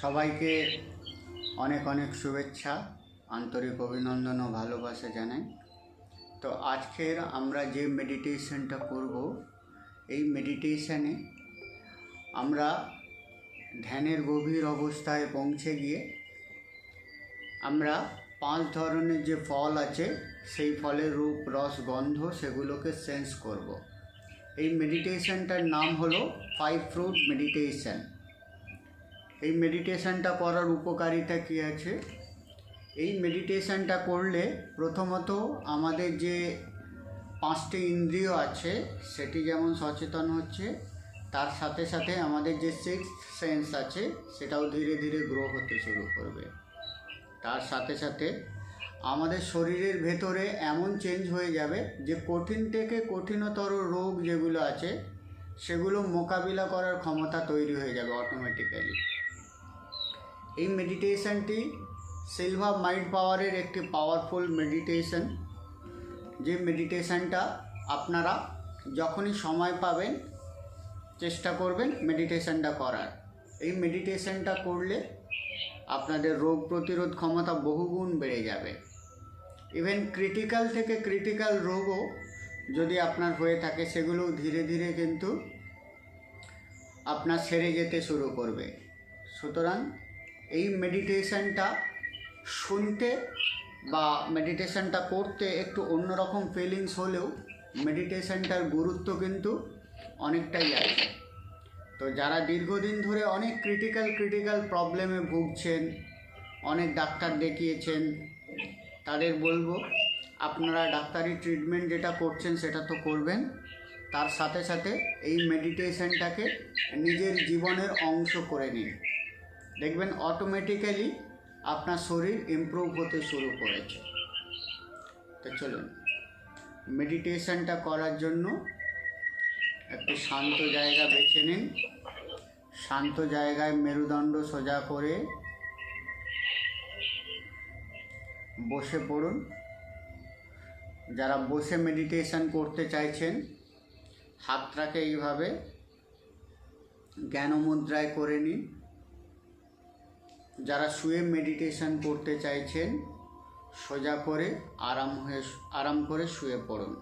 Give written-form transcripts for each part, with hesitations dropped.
সবাইকে অনেক অনেক শুভেচ্ছা, আন্তরিক অভিনন্দন ও ভালোবাসা জানাই। তো আজকের আমরা যে মেডিটেশনটা করব, এই মেডিটেশনে আমরা ধ্যানের গভীর অবস্থায় পৌঁছে গিয়ে আমরা 5 ধরনের যে ফল আছে সেই ফলের রূপ, রস, গন্ধ সেগুলোকে সেন্স করব। এই মেডিটেশনটার নাম হলো 5 ফ্রুট মেডিটেশন। এই মেডিটেশনটা করার উপকারিতা কী আছে? এই মেডিটেশনটা করলে প্রথমত আমাদের যে 5টি ইন্দ্রিয় আছে সেটি যেমন সচেতন হচ্ছে, তার সাথে সাথে আমাদের যে 6th সেন্স আছে সেটাও ধীরে ধীরে গ্রো হতে শুরু করবে। তার সাথে সাথে আমাদের শরীরের ভেতরে এমন চেঞ্জ হয়ে যাবে যে কঠিন থেকে কঠিনতর রোগ যেগুলো আছে সেগুলো মোকাবিলা করার ক্ষমতা তৈরি হয়ে যাবে অটোমেটিক্যালি। এই মেডিটেশনটি সিলভার মাইন্ড পাওয়ারের একটি পাওয়ারফুল মেডিটেশন, যে মেডিটেশনটা আপনারা যখনই সময় পাবেন চেষ্টা করবেন মেডিটেশনটা করার। এই মেডিটেশনটা করলে আপনাদের রোগ প্রতিরোধ ক্ষমতা বহুগুণ বেড়ে যাবে। ইভেন ক্রিটিক্যাল থেকে ক্রিটিক্যাল রোগও যদি আপনার হয়ে থাকে সেগুলোও ধীরে ধীরে কিন্তু আপনার সেরে যেতে শুরু করবে। সুতরাং এই মেডিটেশনটা শুনতে বা মেডিটেশনটা করতে একটু অন্যরকম ফিলিংস হলেও মেডিটেশনটার গুরুত্ব কিন্তু অনেকটাই আছে। তো যারা দীর্ঘদিন ধরে অনেক ক্রিটিক্যাল প্রবলেমে ভুগছেন, অনেক ডাক্তার দেখিয়েছেন, তাদের বলবো আপনারা ডাক্তারি ট্রিটমেন্ট যেটা করছেন সেটা তো করবেন, তার সাথে সাথে এই মেডিটেশনটাকে নিজের জীবনের অংশ করে নিন। দেখবেন অটোমেটিক্যালি আপনার শরীর ইমপ্রুভ হতে শুরু করেছে। তো চলুন মেডিটেশনটা করার জন্য একটি শান্ত জায়গা বেছে নিন। শান্ত জায়গায় মেরুদণ্ড সোজা করে বসে পড়ুন। যারা বসে মেডিটেশন করতে চাইছেন হাতটাকে এইভাবে জ্ঞানমুদ্রায় করে নিন। যারা শুয়ে মেডিটেশন করতে চাইছেন সোজা করে আরাম করে শুয়ে পড়ুন।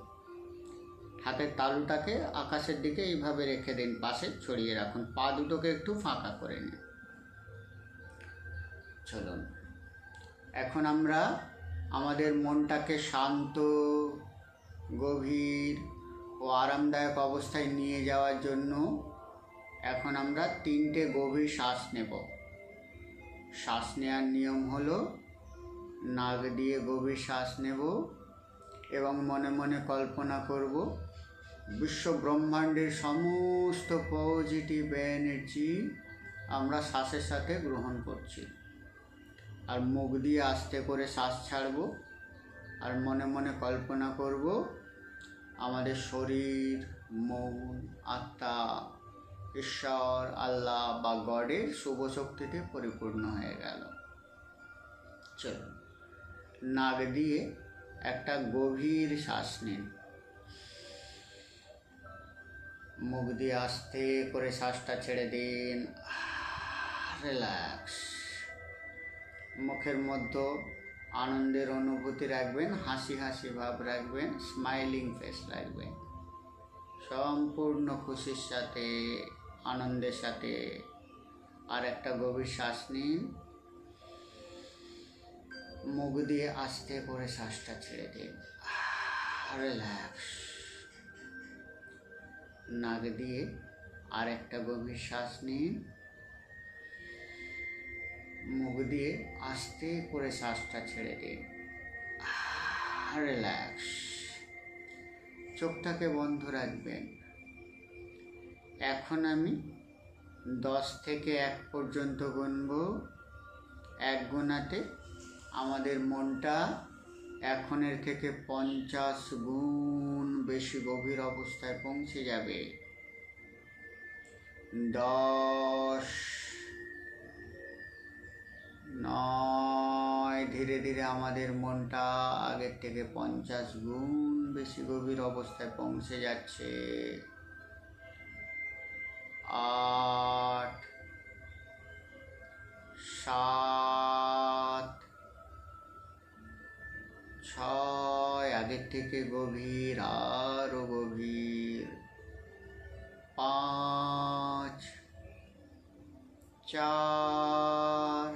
হাতের তালুটাকে আকাশের দিকে এইভাবে রেখে দিন, পাশে ছড়িয়ে রাখুন, পা দুটোকে একটু ফাঁকা করে নিন। চলুন এখন আমরা আমাদের মনটাকে শান্ত, গভীর ও আরামদায়ক অবস্থায় নিয়ে যাওয়ার জন্য এখন আমরা 3টে গভীর শ্বাস নেব। শ্বাস নেওয়ার নিয়ম হলো নাক দিয়ে গভীর শ্বাস নেব এবং মনে মনে কল্পনা করব বিশ্ব ব্রহ্মাণ্ডের সমস্ত পজিটিভ এনার্জি আমরা শ্বাসের সাথে গ্রহণ করছি। আর মুখ দিয়ে আস্তে করে শ্বাস ছাড়ব আর মনে মনে কল্পনা করব আমাদের শরীর, মন, আত্মা ঈশ্বর, আল্লাহ বা গডের শুভ শক্তিতে পরিপূর্ণ হয়ে গেল। চলুন নাক দিয়ে একটা গভীর শ্বাস নিন, মুখ দিয়ে আস্তে করে শ্বাসটা ছেড়ে দিন। রিল্যাক্স। মুখের মধ্যে আনন্দের অনুভূতি রাখবেন, হাসি হাসি ভাব রাখবেন, স্মাইলিং ফেস রাখবেন। সম্পূর্ণ খুশির সাথে, আনন্দের সাথে আর একটা গভীর শ্বাস নিন, মুখ দিয়ে আস্তে করে শ্বাসটা ছেড়ে দিন। রিল্যাক্স। নাক দিয়ে আর একটা গভীর শ্বাস নিন, মুখ দিয়ে আস্তে করে শ্বাসটা ছেড়ে দিন। রিল্যাক্স। চোখটাকে বন্ধ রাখবেন। এখন আমি 10 থেকে 1 পর্যন্ত গুনব। 1 গোনাতে আমাদের মনটা এখনের থেকে 50 গুণ বেশি গভীর অবস্থায় পৌঁছে যাবে। 10, 9, ধীরে ধীরে আমাদের মনটা আগের থেকে 50 গুণ বেশি গভীর অবস্থায় পৌঁছে যাচ্ছে। 8, 7, 6, আগের থেকে গভীর, আরো গভীর, 5, 4,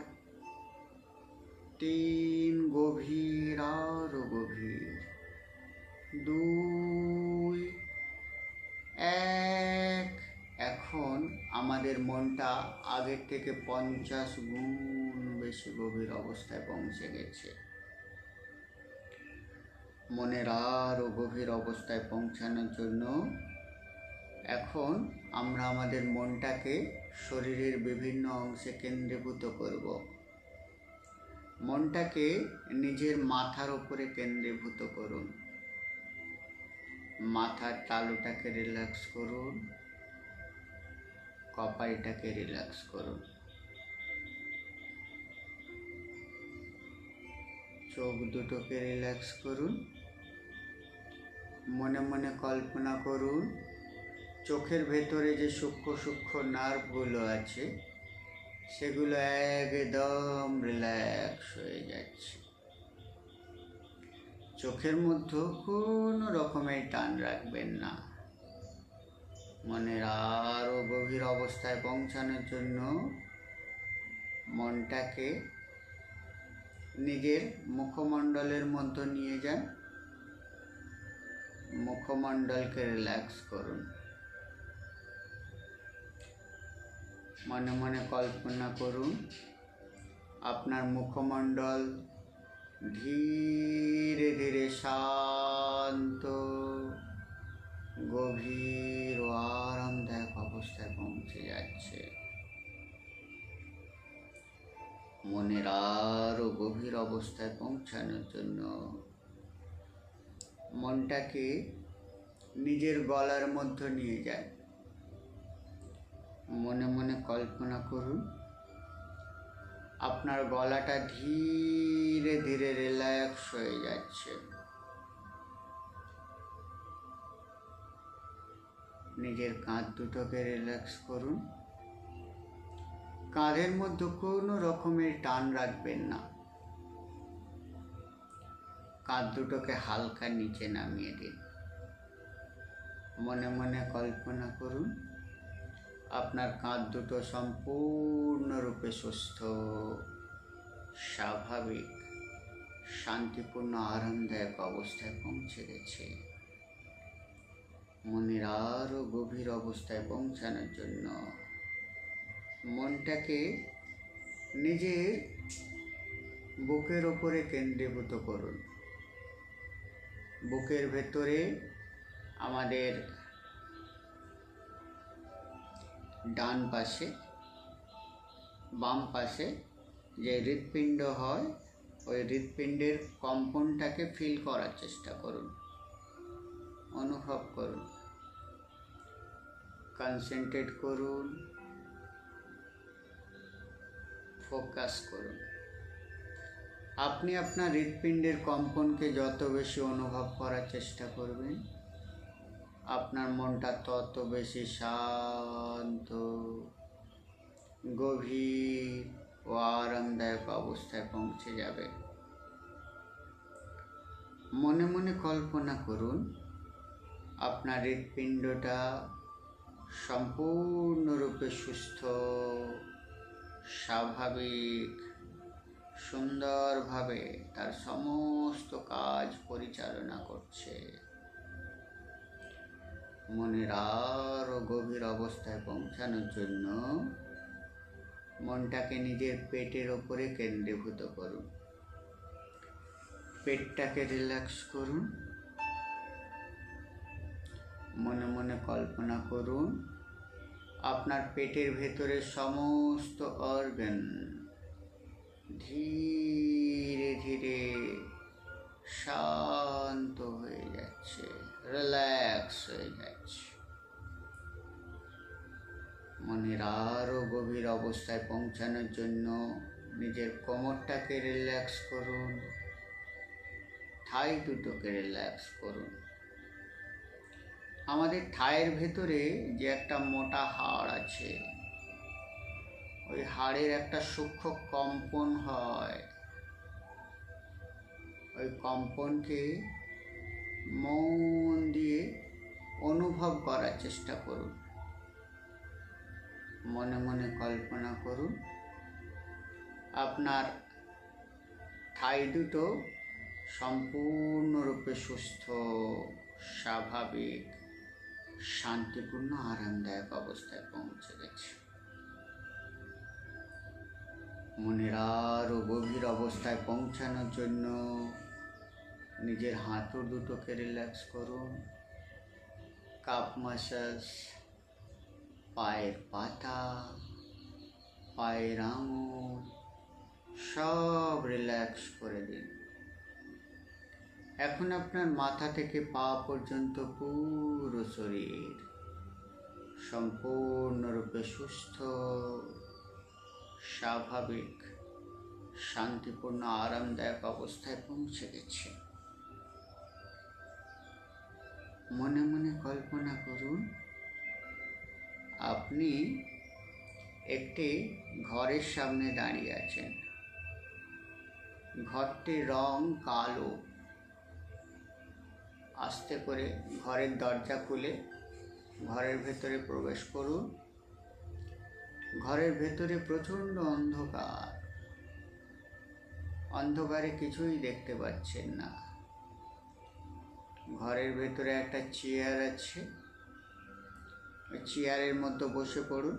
3, গভীর, আরো গভীর, 2, 1। এখন আমাদের মনটা আগের থেকে 50 গুণ বেশি গভীর অবস্থায় পৌঁছে গেছে। মনের আরও গভীর অবস্থায় পৌঁছানোর জন্য এখন আমরা আমাদের মনটাকে শরীরের বিভিন্ন অংশে কেন্দ্রীভূত করব। মনটাকে নিজের মাথার উপরে কেন্দ্রীভূত করুন। মাথার তালুটাকে রিল্যাক্স করুন, কপালটাকে রিল্যাক্স করুন, চোখ দুটোকে রিল্যাক্স করুন। মনে মনে কল্পনা করুন চোখের ভেতরে যে সূক্ষ্ম সূক্ষ্ম নার্ভগুলো আছে সেগুলো একদম রিল্যাক্স হয়ে যাচ্ছে। চোখের মধ্যে কোনো রকমের টান রাখবেন না। মনের আরও গভীর অবস্থায় পৌঁছানোর জন্য মনটাকে নিজের মুখমণ্ডলের মধ্যে নিয়ে যান। মুখমণ্ডলকে রিল্যাক্স করুন। মনে মনে কল্পনা করুন আপনার মুখমণ্ডল ধীরে ধীরে শান্ত, গভীর ও আরামদায়ক অবস্থায় পৌঁছে যাচ্ছে। মনের আরও গভীর অবস্থায় পৌঁছানোর জন্য মনটাকে নিজের গলার মধ্যে নিয়ে যায়। মনে মনে কল্পনা করুন আপনার গলাটা ধীরে ধীরে রিল্যাক্স হয়ে যাচ্ছে। নিজের কাঁধ দুটোকে রিল্যাক্স করুন। কাঁধের মধ্যে কোনো রকমের টান রাখবেন না। কাঁধ দুটোকে হালকা নিচে নামিয়ে দিন। মনে মনে কল্পনা করুন আপনার কাঁধ দুটো সম্পূর্ণরূপে সুস্থ, স্বাভাবিক, শান্তিপূর্ণ, আরামদায়ক অবস্থায় পৌঁছে গেছে। মনের আরও গভীর অবস্থায় পৌঁছানোর জন্য মনটাকে নিজের বুকের ওপরে কেন্দ্রীভূত করুন। বুকের ভেতরে আমাদের ডান পাশে, বাম পাশে যে হৃৎপিণ্ড হয় ওই হৃৎপিণ্ডের কম্পনটাকে ফিল করার চেষ্টা করুন, অনুভব করুন, কনসেন্ট্রেট করুন, ফোকাস করুন। আপনি আপনার হৃৎপিণ্ডের কম্পনকে যত বেশি অনুভব করার চেষ্টা করবেন আপনার মনটা তত বেশি শান্ত, গভীর ও আরামদায়ক অবস্থায় পৌঁছে যাবে। মনে মনে কল্পনা করুন আপনার হৃৎপিণ্ডটা সম্পূর্ণরূপে সুস্থ, স্বাভাবিক, সুন্দরভাবে তার সমস্ত কাজ পরিচালনা করছে। মনের আরও গভীর অবস্থায় পৌঁছানোর জন্য মনটাকে নিজের পেটের ওপরে কেন্দ্রীভূত করুন। পেটটাকে রিল্যাক্স করুন। মনে মনে কল্পনা করুন আপনার পেটের ভেতরে সমস্ত অর্গান ধীরে ধীরে শান্ত হয়ে যাচ্ছে, রিল্যাক্স হয়ে যাচ্ছে। মনের আরও গভীর অবস্থায় পৌঁছানোর জন্য নিজের কোমরটাকে রিল্যাক্স করুন, থাই দুটোকে রিল্যাক্স করুন। আমাদের থাইয়ের ভেতরে যে একটা মোটা হাড় আছে ওই হাড়ের একটা সূক্ষ্ম কম্পন হয়, ওই কম্পনকে মন দিয়ে অনুভব করার চেষ্টা করুন। মনে মনে কল্পনা করুন আপনার থাই দুটো সম্পূর্ণরূপে সুস্থ, স্বাভাবিক, শান্তিপূর্ণ, আরামদায়ক অবস্থায় পৌঁছে গেছে। মনের আরও গভীর অবস্থায় পৌঁছানোর জন্য নিজের হাঁটু দুটোকে রিল্যাক্স করুন। কাপ মাসাজ, পায়ের পাতা, পায়ের আঙুল সব রিল্যাক্স করে দিন। এখন আপনার মাথা থেকে পা পর্যন্ত পুরো শরীর সম্পূর্ণরূপে সুস্থ, স্বাভাবিক, শান্তিপূর্ণ, আরামদায়ক অবস্থায় পৌঁছে গেছে। মনে মনে কল্পনা করুন আপনি একটি ঘরের সামনে দাঁড়িয়ে আছেন। ঘরটির রং কালো। আস্তে করে ঘরের দরজা খুলে ঘরের ভেতরে প্রবেশ করুন। ঘরের ভেতরে প্রচণ্ড অন্ধকার। অন্ধকারে কিছুই দেখতে পাচ্ছেন না। ঘরের ভেতরে একটা চেয়ার আছে, ওই চেয়ারের মধ্যে বসে পড়ুন।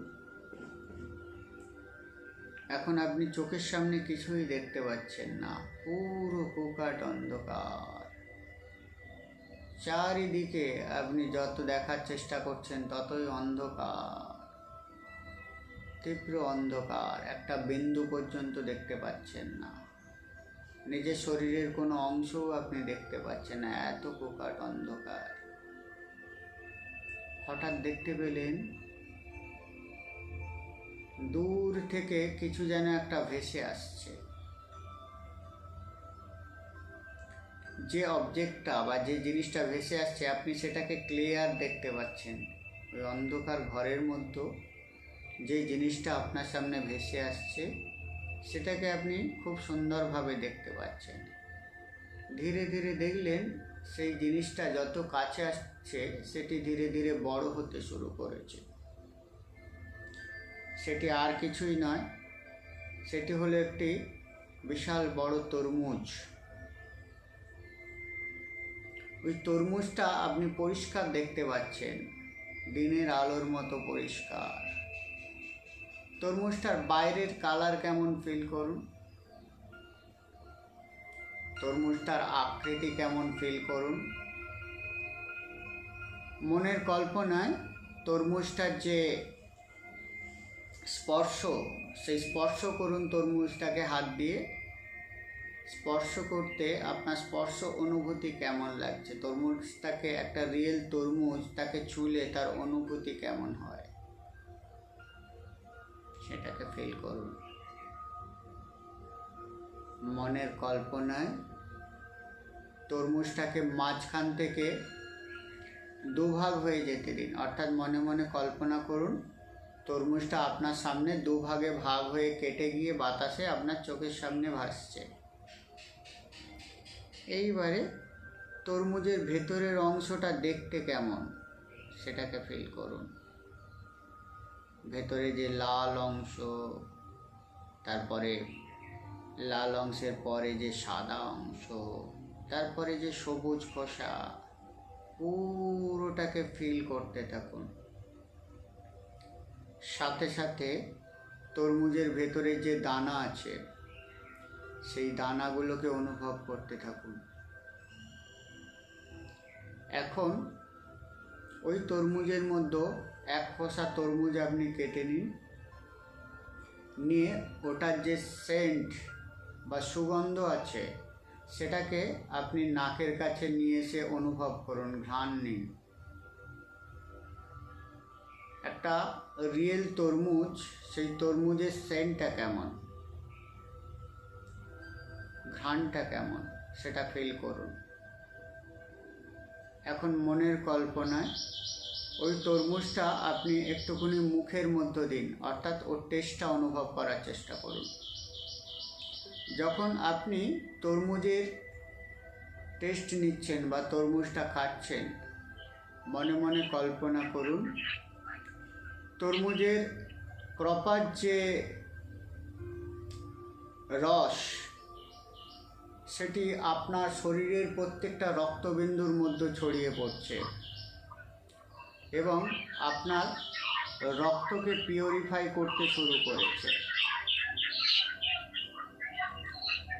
এখন আপনি চোখের সামনে কিছুই দেখতে পাচ্ছেন না, পুরো প্রকাট অন্ধকার। চারিদিকে আপনি যত দেখার চেষ্টা করছেন ততই অন্ধকার, তীব্র অন্ধকার। একটা বিন্দু পর্যন্ত দেখতে পাচ্ছেন না, নিজের শরীরের কোনো অংশও আপনি দেখতে পাচ্ছেন না, এত প্রকাট অন্ধকার। হঠাৎ দেখতে পেলেন দূর থেকে কিছু যেন একটা ভেসে আসছে। যে অবজেক্টটা বা যে জিনিসটা ভেসে আসছে আপনি সেটাকে ক্লিয়ার দেখতে পাচ্ছেন। ওই অন্ধকার ঘরের মধ্যে যে জিনিসটা আপনার সামনে ভেসে আসছে সেটাকে আপনি খুব সুন্দরভাবে দেখতে পাচ্ছেন। ধীরে ধীরে দেখলেন সেই জিনিসটা যত কাছে আসছে সেটি ধীরে ধীরে বড় হতে শুরু করেছে। সেটি আর কিছুই নয়, সেটি হলো একটি বিশাল বড় তরমুজ। ওই তরমুজটা আপনি পরিষ্কার দেখতে পাচ্ছেন, দিনের আলোর মতো পরিষ্কার। তরমুজটার বাইরের কালার কেমন ফিল করুন, তরমুজটার আকৃতি কেমন ফিল করুন। মনের কল্পনায় তরমুজটার যে স্পর্শ, সেই স্পর্শ করুন তরমুজটাকে হাত দিয়ে। স্পর্শ করতে আপনার স্পর্শ অনুভূতি কেমন লাগছে, তরমুজটাকে, একটা রিয়েল তরমুজ তাকে ছুলে তার অনুভূতি কেমন হয় সেটাকে ফিল করুন। মনের কল্পনায় তরমুজটাকে মাঝখান থেকে দুভাগ হয়ে যেতে দিন। অর্থাৎ মনে মনে কল্পনা করুন তরমুজটা আপনার সামনে দুভাগে ভাগ হয়ে কেটে গিয়ে বাতাসে আপনার চোখের সামনে ভাসছে। এইবারে তরমুজের ভেতরের অংশটা দেখতে কেমন সেটাকে ফিল করুন। ভেতরে যে লাল অংশ, তারপরে লাল অংশের পরে যে সাদা অংশ, তারপরে যে সবুজ খোসা, পুরোটাকে ফিল করতে থাকুন। সাথে সাথে তরমুজের ভেতরে যে দানা আছে সেই দানাগুলোকে অনুভব করতে থাকুন। এখন ওই তরমুজের মধ্যে এক খোসা তরমুজ আপনি কেটে নিন, নিয়ে ওটার যে সেন্ট বা সুগন্ধ আছে সেটাকে আপনি নাকের কাছে নিয়ে এসে অনুভব করুন, ঘ্রাণ নিন। একটা রিয়েল তরমুজ, সেই তরমুজের সেন্টটা কেমন, ঘ্রাণটা কেমন সেটা ফিল করুন। এখন মনের কল্পনায় ওই তরমুজটা আপনি একটুখানি মুখের মধ্য দিন, অর্থাৎ ওর টেস্টটা অনুভব করার চেষ্টা করুন। যখন আপনি তরমুজের টেস্ট নিচ্ছেন বা তরমুজটা খাচ্ছেন, মনে মনে কল্পনা করুন তরমুজের প্রপার যে রস সেটি আপনার শরীরের প্রত্যেকটা রক্তবিন্দুর মধ্যে ছড়িয়ে পড়ছে এবং আপনার রক্তকে পিউরিফাই করতে শুরু করেছে।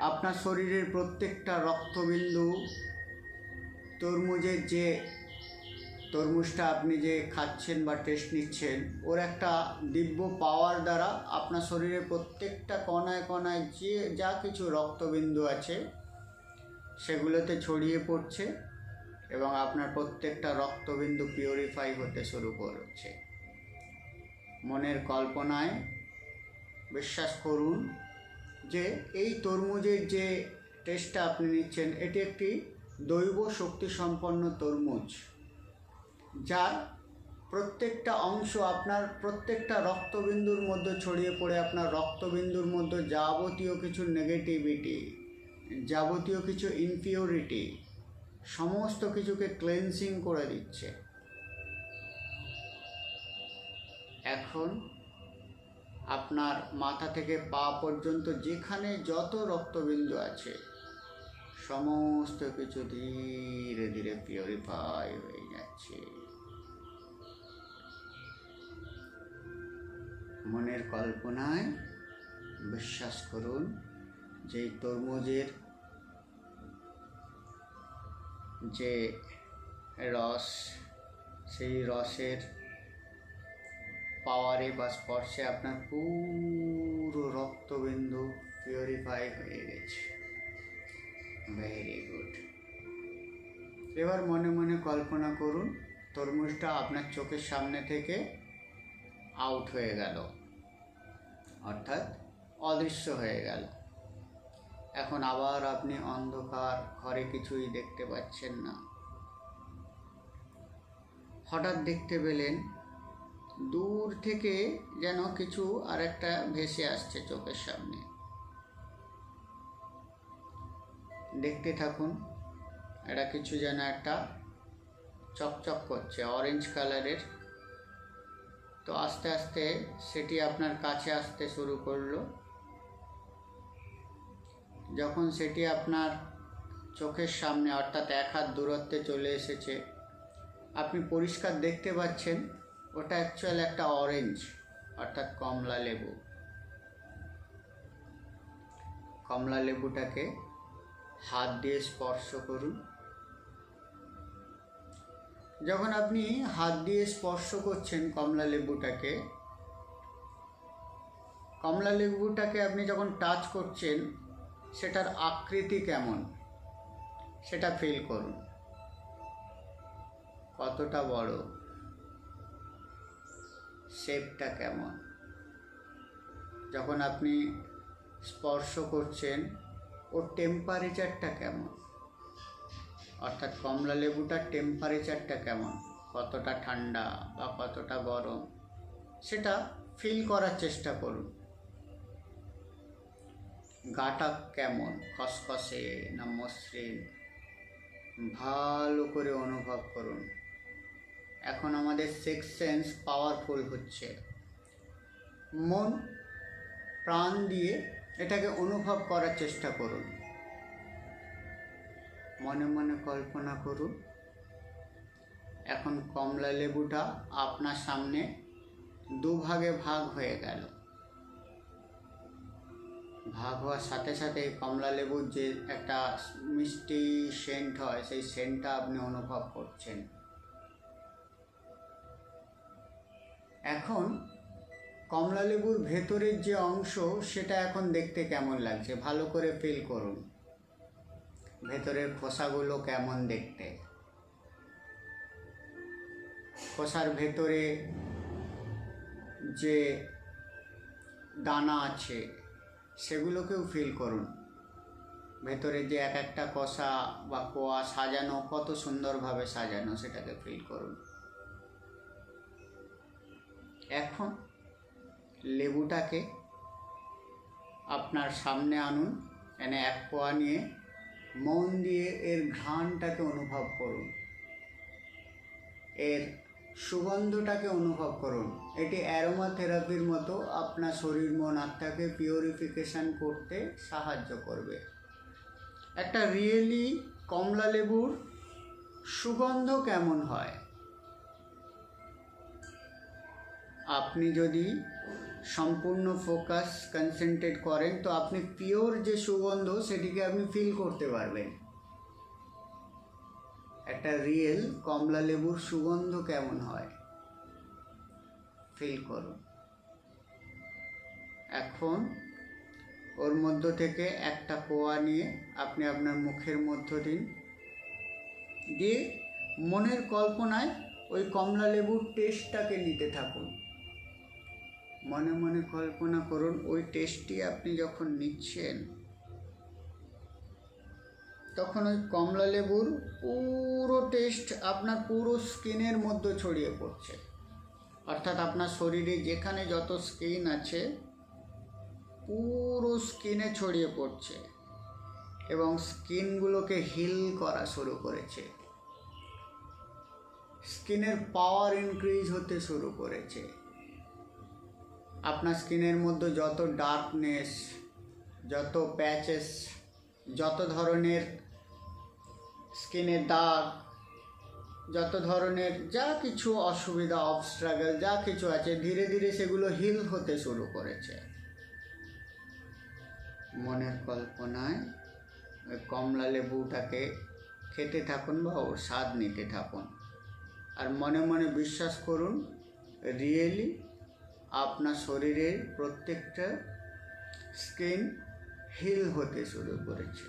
আপনার শরীরের প্রত্যেকটা রক্তবিন্দু তরমুজটা আপনি যে খাচ্ছেন বা টেস্ট নিচ্ছেন, ওর একটা দিব্য পাওয়ার দ্বারা আপনার শরীরের প্রত্যেকটা কণায় কণায় যা কিছু রক্তবিন্দু আছে সেগুলোতে ছড়িয়ে পড়ছে এবং আপনার প্রত্যেকটা রক্তবিন্দু পিউরিফাই হতে শুরু করেছে। মনের কল্পনায় বিশ্বাস করুন যে এই তরমুজের যে টেস্টটা আপনি নিচ্ছেন এটি একটি দৈব শক্তি সম্পন্ন তরমুজ, যার প্রত্যেকটা অংশ আপনার প্রত্যেকটা রক্তবিন্দুর মধ্যে ছড়িয়ে পড়ে আপনার রক্তবিন্দুর মধ্যে যাবতীয় কিছু নেগেটিভিটি, যাবতীয় কিছু ইনফিউরিটি, সমস্ত কিছুকে ক্লেন্সিং করে দিচ্ছে। এখন আপনার মাথা থেকে পা পর্যন্ত যেখানে যত রক্তবিন্দু আছে সমস্ত কিছু ধীরে ধীরে পিউরিফাই হয়ে যাচ্ছে। মনের কল্পনায় বিশ্বাস করুন যে তরমুজের যে রস, সেই রসের পাওয়ারে বা স্পর্শে আপনার পুরো রক্তবিন্দু পিউরিফাই হয়ে গেছে। Very good. এবার মনে মনে কল্পনা করুন তরমুজটা আপনার চোখের সামনে থেকে আউট হয়ে গেল, অর্থাৎ অদৃশ্য হয়ে গেল। এখন আবার আপনি অন্ধকার ঘরে কিছুই দেখতে পাচ্ছেন না। হঠাৎ দেখতে পেলেন দূর থেকে যেন কিছু আরেকটা ভেসে আসছে চোখের সামনে। দেখতে থাকুন, এটা কিছু যেন একটা চকচক করছে, অরেঞ্জ কালারের। তো আস্তে আস্তে সেটি আপনার কাছে আসতে শুরু করলো। যখন সেটি আপনার চোখের সামনে অর্থাৎ 1 হাত দূরত্বে চলে এসেছে, আপনি পরিষ্কার দেখতে পাচ্ছেন ওটা অ্যাকচুয়াল একটা অরেঞ্জ অর্থাৎ কমলা লেবু। কমলা লেবুটাকে হাত দিয়ে স্পর্শ করুন। যখন আপনি হাত দিয়ে স্পর্শ করছেন কমলা লেবুটাকে আপনি যখন টাচ করছেন সেটার আকৃতি কেমন সেটা ফিল করুন। কতটা বড়, শেপটা কেমন। যখন আপনি স্পর্শ করছেন ওর টেম্পারেচারটা কেমন, অর্থাৎ কমলা লেবুটার টেম্পারেচারটা কেমন, কতটা ঠান্ডা বা কতটা গরম সেটা ফিল করার চেষ্টা করুন। গাটা কেমন, খসখসে না মসৃণ, ভালো করে অনুভব করুন। এখন আমাদের সিক্স সেন্স পাওয়ারফুল হচ্ছে। মন প্রাণ দিয়ে এটাকে অনুভব করার চেষ্টা করুন। মনে মনে কল্পনা করুন এখন কমলা লেবুটা আপনার সামনে দুভাগে ভাগ হয়ে গেল। ভাগ হওয়ার সাথে সাথে কমলা লেবুর যে একটা মিষ্টি সেন্ট হয় সেই সেন্টটা আপনি অনুভব করছেন। এখন কমলা লেবুর ভেতরের যে অংশ সেটা এখন দেখতে কেমন লাগছে ভালো করে ফিল করুন। ভেতরের খোসাগুলো কেমন দেখতে, খোসার ভেতরে যে দানা আছে সেগুলোকেও ফিল করুন। ভেতরে যে এক একটা কষা বা কোয়া সাজানো, কত সুন্দরভাবে সাজানো সেটাকে ফিল করুন। এখন লেবুটাকে আপনার সামনে আনুন, এনে এক পোয়া নিয়ে মন দিয়ে এর ঘ্রাণটাকে অনুভব করুন, এর সুগন্ধটাকে অনুভব করুন। এটি অ্যারোমা থেরাপির মতো আপনার শরীর মন আত্মাকে পিউরিফিকেশান করতে সাহায্য করবে। একটা রিয়েলি কমলা লেবুর সুগন্ধ কেমন হয়, আপনি যদি সম্পূর্ণ ফোকাস কনসেন্ট্রেট করেন তো আপনি পিওর যে সুগন্ধ সেটিকে আপনি ফিল করতে পারবেন। একটা রিয়েল কমলা লেবুর সুগন্ধ কেমন হয় ফিল করুন। এখন ওর মধ্য থেকে একটা কোয়া নিয়ে আপনি আপনার মুখের মধ্য দিন, দিয়ে মনের কল্পনায় ওই কমলা লেবুর টেস্টটাকে নিতে থাকুন। মনে মনে কল্পনা করুন ওই টেস্টটি আপনি যখন নিচ্ছেন তখন ওই কমলা লেবুর পুরো টেস্ট আপনার পুরো স্কিনের মধ্যে ছড়িয়ে পড়ছে। অর্থাৎ আপনার শরীরে যেখানে যত স্কিন আছে পুরো স্কিনে ছড়িয়ে পড়ছে এবং স্কিনগুলোকে হিল করা শুরু করেছে, স্কিনের পাওয়ার ইনক্রিজ হতে শুরু করেছে। আপনার স্কিনের মধ্যে যত ডার্কনেস, যত প্যাচেস, যত ধরনের স্কিনের দাগ, যত ধরনের যা কিছু অসুবিধা, অবস্ট্রাগল যা কিছু আছে ধীরে ধীরে সেগুলো হিল হতে শুরু করেছে। মনের কল্পনায় ওই কমলা লেবুটাকে খেতে থাকুন বা ওর স্বাদ নিতে থাকুন, আর মনে মনে বিশ্বাস করুন রিয়েলি আপনার শরীরের প্রত্যেকটা স্কিন হিল হতে শুরু করেছে।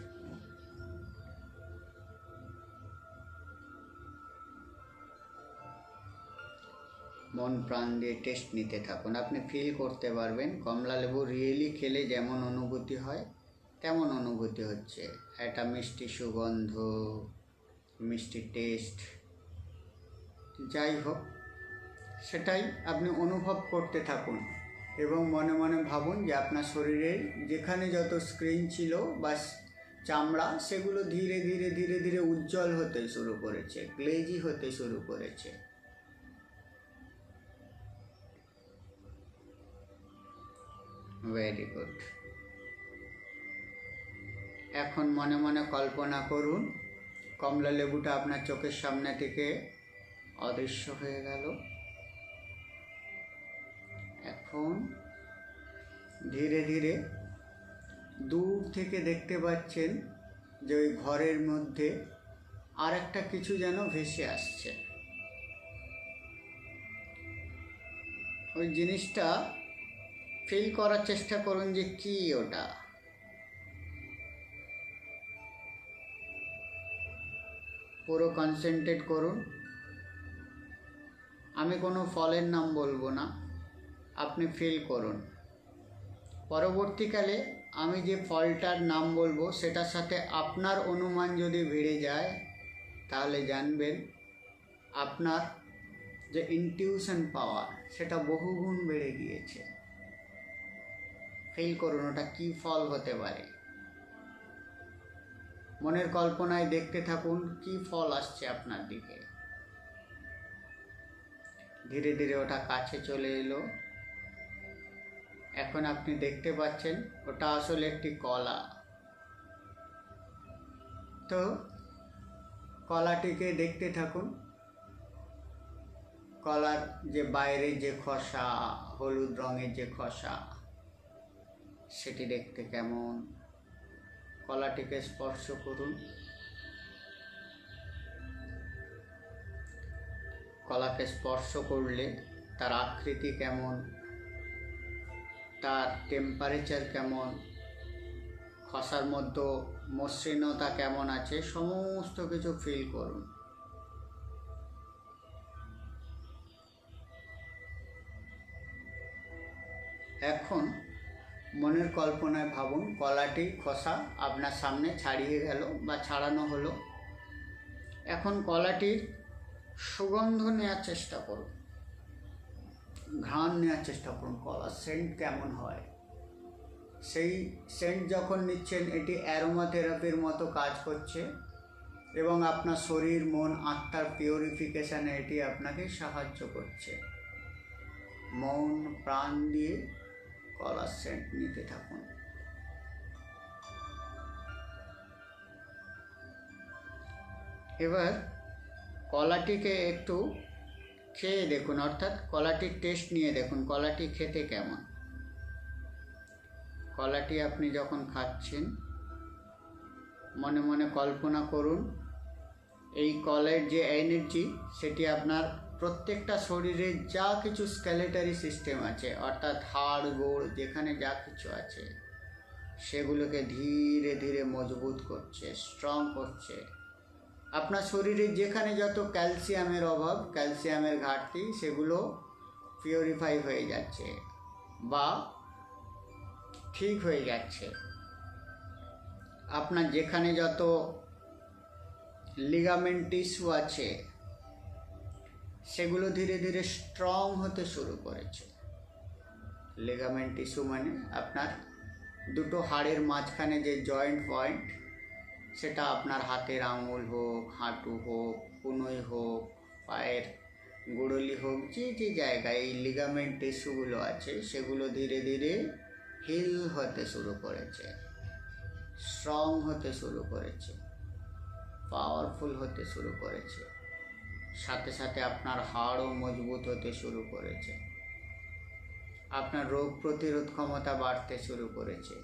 মন প্রাণ দিয়ে টেস্ট নিতে থাকুন, আপনি ফিল করতে পারবেন কমলা লেবু রিয়েলি খেলে যেমন অনুভূতি হয় তেমন অনুভূতি হচ্ছে। একটা মিষ্টি সুগন্ধ, মিষ্টি টেস্ট, যাই হোক সেটাই আপনি অনুভব করতে থাকুন এবং মনে মনে ভাবুন যে আপনার শরীরের যেখানে যত স্কিন ছিল বা চামড়া সেগুলো ধীরে ধীরে ধীরে ধীরে উজ্জ্বল হতে শুরু করেছে, গ্লেজি হতে শুরু করেছে। Very good. এখন মনে মনে কল্পনা করুন কমলা লেবুটা আপনার চোখের সামনে থেকে অদৃশ্য হয়ে গেল। এখন ধীরে ধীরে দূর থেকে দেখতে পাচ্ছেন যে ওই ঘরের মধ্যে আর একটা কিছু যেন ভেসে আসছে। ওই জিনিসটা ফিল করার চেষ্টা করুন যে কি ওটা। পুরো কনসেন্ট্রেট করুন। আমি কোনো ফলের নাম বলবো না, আপনি ফিল করুন। পরবর্তীকালে আমি যে ফলটার নাম বলবো সেটার সাথে আপনার অনুমান যদি বেড়ে যায় তাহলে জানবেন আপনার যে ইনটিউশন পাওয়ার সেটা বহুগুণ বেড়ে গিয়েছে। ফিল করুন ওটা কী ফল হতে পারে। মনের কল্পনায় দেখতে থাকুন কী ফল আসছে আপনার দিকে। ধীরে ধীরে ওটা কাছে চলে এলো। এখন আপনি দেখতে পাচ্ছেন ওটা আসলে একটি কলা। তো কলাটিকে দেখতে থাকুন। কলার যে বাইরে যে খোসা, হলুদ রঙের যে খোসা, সেটি দেখতে কেমন। কলাটিকে স্পর্শ করুন। কলাকে স্পর্শ করলে তার আকৃতি কেমন, তার টেম্পারেচার কেমন, খোসার মধ্যে মসৃণতা কেমন আছে, সমস্ত কিছু ফিল করুন। এখন মনের কল্পনায় ভাবুন কলাটি খোসা আপনার সামনে ছাড়িয়ে গেল বা ছাড়ানো হলো। এখন কলাটির সুগন্ধ নেওয়ার চেষ্টা করুন। ঘ্রাণ নেওয়ার চেষ্টা করুন, কলার সেন্ট কেমন হয়। সেই সেন্ট যখন নিচ্ছেন এটি অ্যারোমা থেরাপির মতো কাজ করছে এবং আপনার শরীর, মন, আত্মার পিউরিফিকেশানে এটি আপনাকে সাহায্য করছে। মন প্রাণ দিয়ে কলার সেন্ট নিতে থাকুন। এবার কলাটিকে একটু খেয়ে দেখুন, অর্থাৎ কলাটির টেস্ট নিয়ে দেখুন কলাটি খেতে কেমন। কলাটি আপনি যখন খাচ্ছেন মনে মনে কল্পনা করুন এই কলের যে এনার্জি সেটি আপনার প্রত্যেকটা শরীরে যা কিছু স্কেলেটারি সিস্টেম আছে, অর্থাৎ হাড় গোড় যেখানে যা কিছু আছে সেগুলোকে ধীরে ধীরে মজবুত করছে, স্ট্রং করছে। আপনার শরীরে যেখানে যত ক্যালসিয়ামের অভাব, ক্যালসিয়ামের ঘাটতি, সেগুলো পিউরিফাই হয়ে যাচ্ছে বা ঠিক হয়ে যাচ্ছে। আপনার যেখানে যত লিগামেন্ট টিস্যু আছে সেগুলো ধীরে ধীরে স্ট্রং হতে শুরু করেছে। লিগামেন্ট টিস্যু মানে আপনার দুটো হাড়ের মাঝখানে যে জয়েন্ট পয়েন্ট, সেটা আপনার হাতের আঙুল হোক, হাঁটু হোক, কনুই হোক, পায়ের গোড়লি হোক, যে যে জায়গায় এই লিগামেন্ট টিস্যুগুলো আছে সেগুলো ধীরে ধীরে হিল হতে শুরু করেছে, স্ট্রং হতে শুরু করেছে, পাওয়ারফুল হতে শুরু করেছে। সাথে সাথে আপনার হাড়ও মজবুত হতে শুরু করেছে, আপনার রোগ প্রতিরোধ ক্ষমতা বাড়তে শুরু করেছে,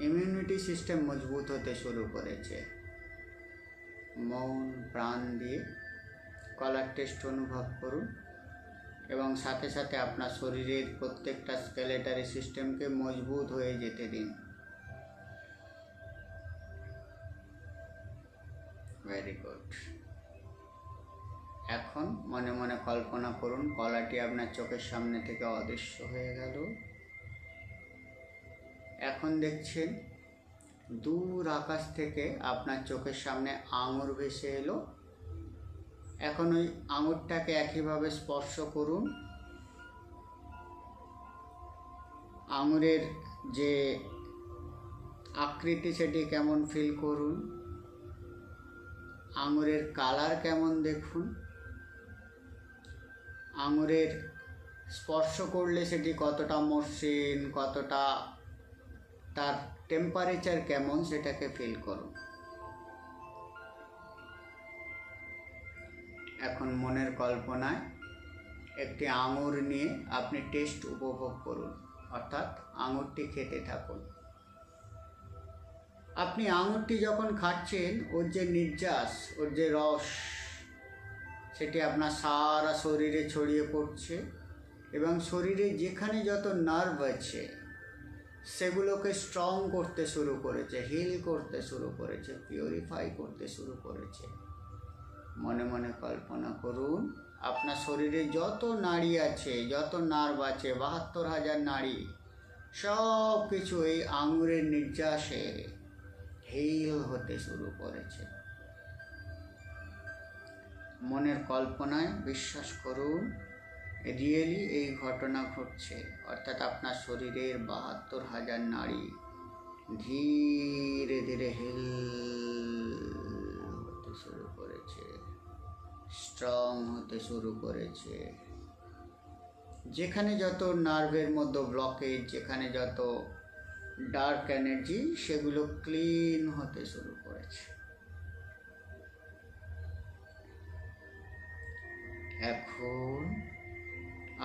ইমিউনিটি সিস্টেম মজবুত হতে শুরু করেছে। মন প্রাণ দিয়ে কলার টেস্ট অনুভব করুন এবং সাথে সাথে আপনার শরীরের প্রত্যেকটা স্কেলেটারি সিস্টেমকে মজবুত হয়ে যেতে দিন। Very good. এখন মনে মনে কল্পনা করুন কলাটি আপনার চোখের সামনে থেকে অদৃশ্য হয়ে গেল। এখন দেখছেন দূর আকাশ থেকে আপনার চোখের সামনে আঙুর ভেসে এলো। এখন ওই আঙুরটাকে একইভাবে স্পর্শ করুন। আঙুরের যে আকৃতি সেটি কেমন ফিল করুন, আঙুরের কালার কেমন দেখুন, আঙুরের স্পর্শ করলে সেটি কতটা মসৃণ, কতটা তার টেম্পারেচার কেমন সেটাকে ফিল করুন। এখন মনের কল্পনায় একটি আঙুর নিয়ে আপনি টেস্ট উপভোগ করুন, অর্থাৎ আঙুরটি খেতে থাকুন। আপনি আঙুরটি যখন খাচ্ছেন ওর যে নির্যাস, ওর যে রস, সেটি আপনার সারা শরীরে ছড়িয়ে পড়ছে এবং শরীরে যেখানে যত নার্ভ আছে সেগুলোকে স্ট্রং করতে শুরু করেছে, হিল করতে শুরু করেছে, পিউরিফাই করতে শুরু করেছে। মনে মনে কল্পনা করুন আপনার শরীরে যত নাড়ি আছে, যত নার্ভ আছে, ৭২,০০০ নাড়ি, সব কিছু এই আঙুরের নির্যাসে হিল হতে শুরু করেছে। মনের কল্পনায় বিশ্বাস করুন রিয়েলি এই ঘটনা ঘটছে, অর্থাৎ আপনার শরীরের ৭২,০০০ নাড়ি ধীরে ধীরে হিল হতে শুরু করেছে, স্ট্রং হতে শুরু করেছে। যেখানে যত নার্ভের মধ্যে ব্লকেজ, যেখানে যত ডার্ক এনার্জি, সেগুলো ক্লিন হতে শুরু করেছে। এখন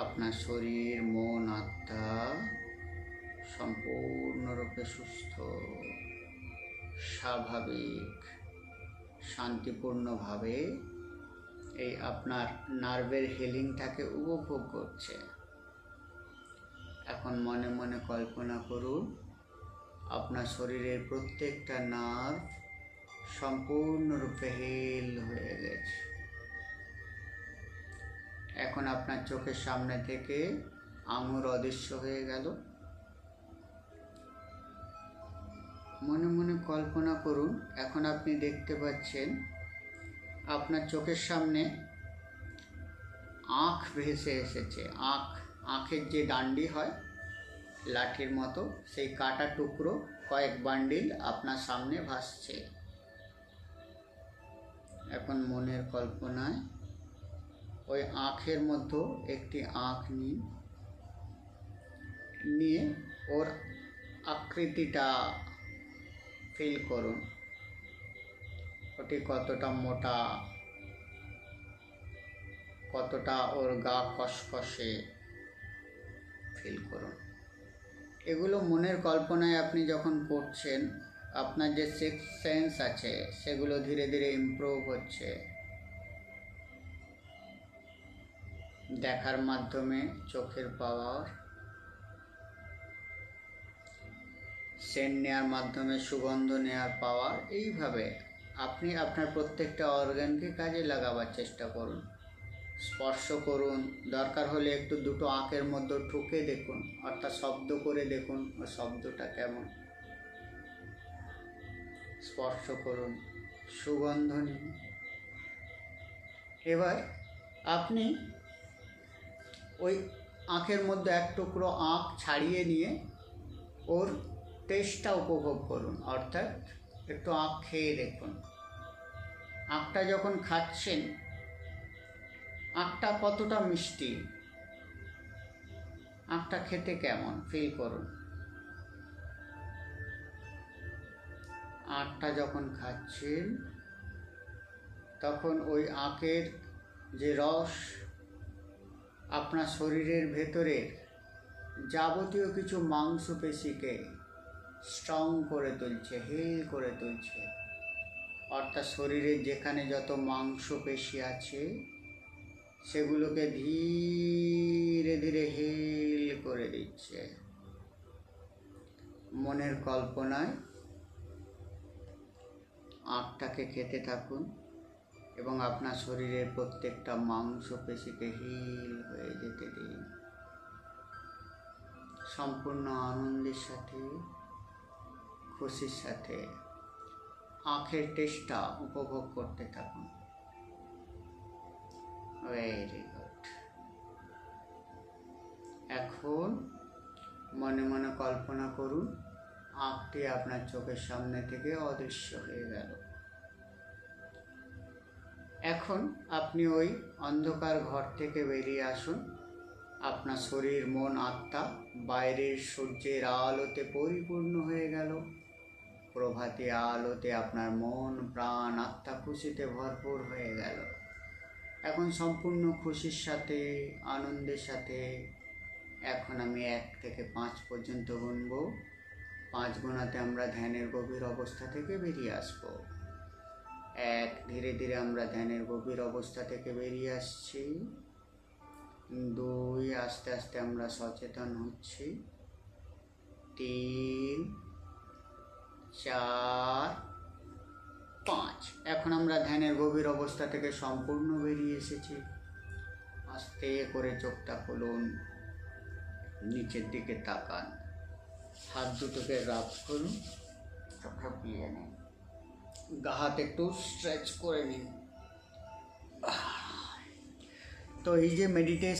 আপনার শরীর, মন, আত্মা সম্পূর্ণরূপে সুস্থ, স্বাভাবিক, শান্তিপূর্ণভাবে এই আপনার নার্ভের হিলিংটাকে উপভোগ করছে। এখন মনে মনে কল্পনা করুন আপনার শরীরের প্রত্যেকটা নার্ভ সম্পূর্ণরূপে হিল হয়ে গেছে। এখন আপনার চোখের সামনে থেকে আঙুর অদৃশ্য হয়ে গেল। মনে মনে কল্পনা করুন এখন আপনি দেখতে পাচ্ছেন আপনার চোখের সামনে আঁখ ভেসে এসেছে, আঁখ আখের যে ডান্ডি হয় লাঠির মতো, সেই কাটা টুকরো কয়েক বান্ডিল আপনার সামনে ভাসছে। এখন মনের কল্পনায় ওই আখের মধ্যে একটি আখ নিয়ে ওর আকৃতিটা ফিল করুন। ওটি কতটা মোটা, কতটা ওর গা খসখসে ফিল করুন। এগুলো মনের কল্পনায় আপনি যখন করছেন, আপনার যে সিক্স সেন্স আছে সেগুলো ধীরে ধীরে ইমপ্রুভ হচ্ছে। দেখার মাধ্যমে চোখের পাওয়ার, সেন্ট নেওয়ার মাধ্যমে সুগন্ধ নেওয়ার পাওয়ার, এইভাবে আপনি আপনার প্রত্যেকটা অর্গানকে কাজে লাগাবার চেষ্টা করুন। স্পর্শ করুন, দরকার হলে একটু দুটো আঁখের মধ্যে ঠুকে দেখুন, অর্থাৎ শব্দ করে দেখুন ও শব্দটা কেমন। স্পর্শ করুন, সুগন্ধ নিন। এবার আপনি ওই আঁখের মধ্যে এক টুকরো আঁখ ছাড়িয়ে নিয়ে ওর টেস্টটা উপভোগ করুন, অর্থাৎ একটু আঁখ খেয়ে দেখুন। আঁখটা যখন খাচ্ছেন, আঁখটা কতটা মিষ্টি, আঁখটা খেতে কেমন ফিল করুন। আঁখটা যখন খাচ্ছেন তখন ওই আঁখের যে রস আপনার শরীরের ভেতরের যাবতীয় কিছু মাংসপেশিকে স্ট্রং করে তুলছে, হিল করে তুলছে। অর্থাৎ শরীরের যেখানে যত মাংসপেশি আছে সেগুলোকে ধীরে ধীরে হিল করে দিচ্ছে। মনের কল্পনায় আঁখটাকে খেতে থাকুন এবং আপনার শরীরের প্রত্যেকটা মাংসপেশিকে হিল হয়ে যেতে দিন। সম্পূর্ণ আনন্দের সাথে, খুশির সাথে আখের টেস্টটা উপভোগ করতে থাকুন। Very good. এখন মনে মনে কল্পনা করুন আঁখটি আপনার চোখের সামনে থেকে অদৃশ্য হয়ে গেল। এখন আপনি ওই অন্ধকার ঘর থেকে বেরিয়ে আসুন। আপনার শরীর, মন, আত্মা বাইরের সূর্যের আলোতে পরিপূর্ণ হয়ে গেল। প্রভাতী আলোতে আপনার মন, প্রাণ, আত্মা খুশিতে ভরপুর হয়ে গেল। এখন সম্পূর্ণ খুশির সাথে, আনন্দের সাথে এখন আমি 1 থেকে 5 পর্যন্ত গুনব। 5 গোনাতে আমরা ধ্যানের গভীর অবস্থা থেকে বেরিয়ে আসব। 1, ধীরে ধীরে আমরা ধ্যানের গভীর অবস্থা থেকে বেরিয়ে আসছি। 2, আস্তে আস্তে আমরা সচেতন হচ্ছি। 3, 4, 5। এখন আমরা ধ্যানের গভীর অবস্থা থেকে সম্পূর্ণ বেরিয়ে এসেছি। আস্তে করে চোখটা খুলুন, নিচের দিকে তাকান, হাত দুটোকে রাব করুন, চোখে বুলিয়ে নিন, গা হাত একটু স্ট্রেচ করে নিন। তো এই যে মেডিটেশন